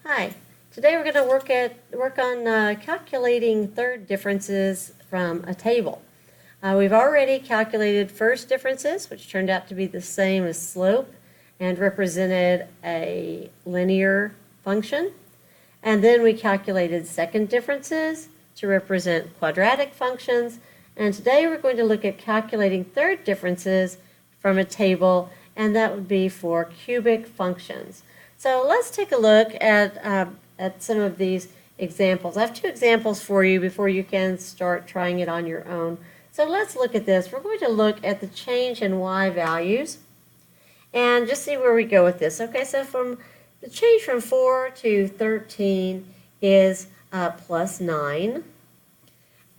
Hi. Today we're going to work on calculating third differences from a table. We've already calculated first differences, which turned out to be the same as slope and represented a linear function. And then we calculated second differences to represent quadratic functions. And today we're going to look at calculating third differences from a table, and that would be for cubic functions. So let's take a look at some of these examples. I have two examples for you before you can start trying it on your own. So let's look at this. We're going to look at the change in y values and just see where we go with this. Okay, so from the change from 4 to 13 is plus 9.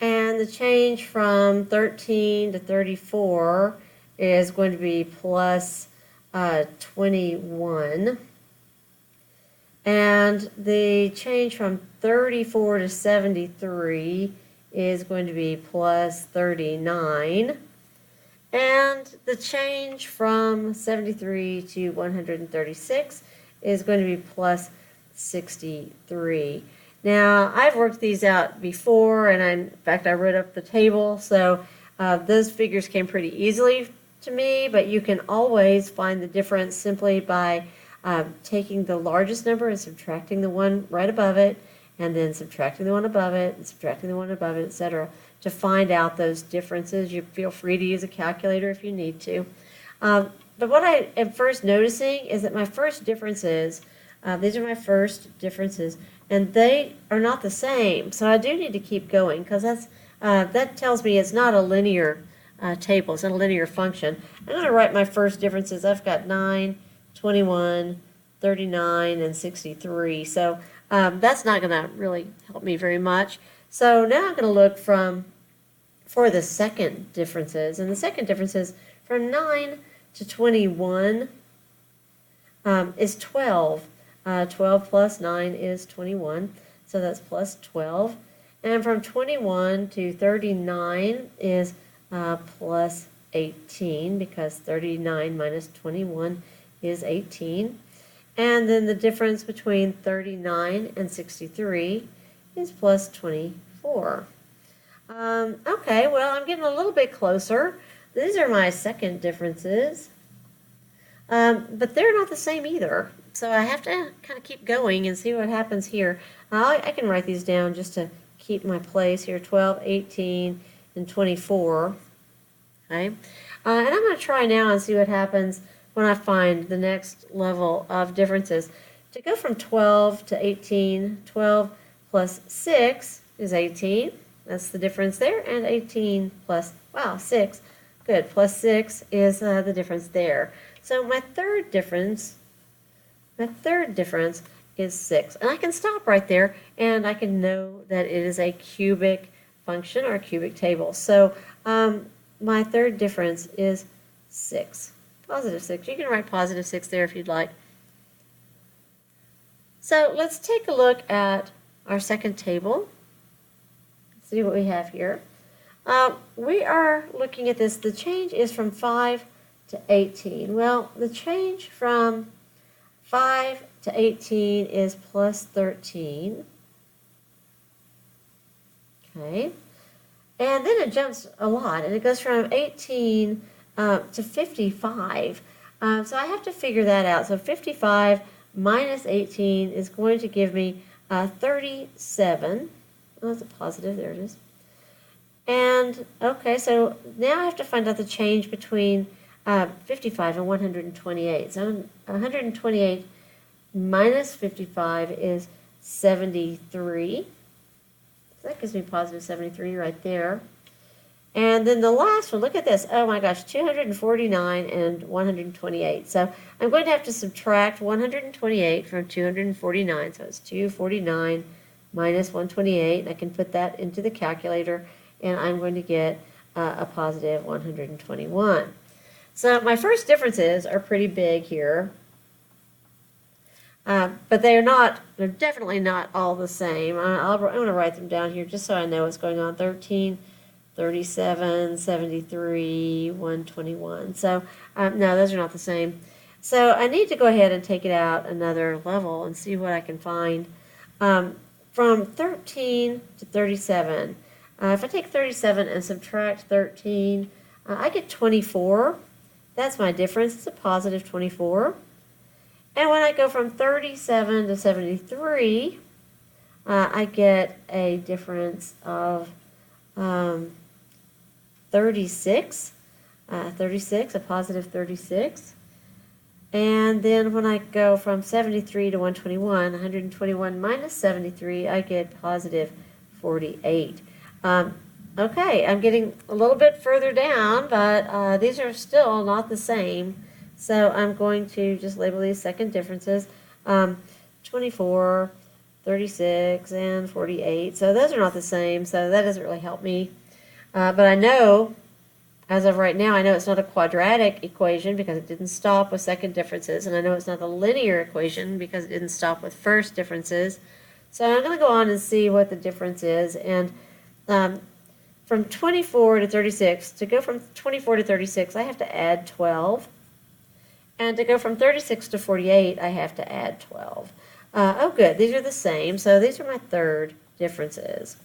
And the change from 13 to 34 is going to be plus 21. And the change from 34 to 73 is going to be plus 39. And the change from 73 to 136 is going to be plus 63. Now, I've worked these out before, and in fact, I wrote up the table, so those figures came pretty easily to me, but you can always find the difference simply by taking the largest number and subtracting the one right above it, and then subtracting the one above it, and subtracting the one above it, etc., to find out those differences. You feel free to use a calculator if you need to. But what I am first noticing is that my first differences, these are my first differences, and they are not the same. So I do need to keep going, because that tells me it's not a linear table, it's not a linear function. I'm going to write my first differences. I've got 9, 21, 39, and 63. So that's not going to really help me very much. So now I'm going to look for the second differences. And the second differences from 9 to 21 is 12. 12 plus 9 is 21. So that's plus 12. And from 21 to 39 is plus 18, because 39 minus 21 is 18. And then the difference between 39 and 63 is plus 24. Okay, well, I'm getting a little bit closer. These are my second differences. But they're not the same either. So I have to kind of keep going and see what happens here. I can write these down just to keep my place here. 12, 18, and 24. Okay? And I'm going to try now and see what happens when I find the next level of differences. To go from 12 to 18, 12 plus 6 is 18. That's the difference there. And 18 plus, 6. Good. Plus 6 is the difference there. So my third difference is 6. And I can stop right there, and I can know that it is a cubic function or a cubic table. So my third difference is 6. Positive 6. You can write positive 6 there if you'd like. So let's take a look at our second table. Let's see what we have here. We are looking at this. The change is from 5 to 18. Well, the change from 5 to 18 is plus 13. Okay. And then it jumps a lot, and it goes from 18 to 55. So I have to figure that out. So 55 minus 18 is going to give me 37. Oh, that's a positive. There it is. And, okay, so now I have to find out the change between 55 and 128. So 128 minus 55 is 73. So that gives me positive 73 right there. And then the last one, look at this. Oh my gosh, 249 and 128. So I'm going to have to subtract 128 from 249. So it's 249 minus 128. I can put that into the calculator, and I'm going to get a positive 121. So my first differences are pretty big here. But they're definitely not all the same. I'm going to write them down here just so I know what's going on. 13, 37, 73, 121. So, no, those are not the same. So I need to go ahead and take it out another level and see what I can find. From 13 to 37, if I take 37 and subtract 13, I get 24. That's my difference. It's a positive 24. And when I go from 37 to 73, I get a difference of 36. 36, a positive 36. And then when I go from 73 to 121, 121 minus 73, I get positive 48. Okay, I'm getting a little bit further down, but these are still not the same. So I'm going to just label these second differences. 24, 36, and 48. So those are not the same, so that doesn't really help me. But I know, as of right now, I know it's not a quadratic equation because it didn't stop with second differences, and I know it's not the linear equation because it didn't stop with first differences. So I'm going to go on and see what the difference is. And from 24 to 36, to go from 24 to 36, I have to add 12. And to go from 36 to 48, I have to add 12. Oh, good. These are the same. So these are my third differences.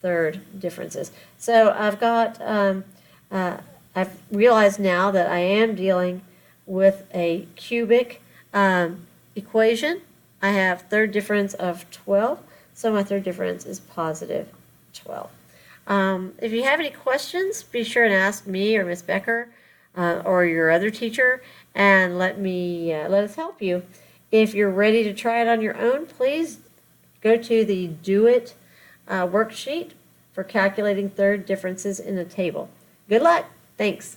So I've got, I've realized now that I am dealing with a cubic equation. I have third difference of 12. So my third difference is positive 12. If you have any questions, be sure and ask me or Miss Becker or your other teacher, and let us help you. If you're ready to try it on your own, please go to the Do It worksheet for calculating third differences in a table. Good luck. Thanks.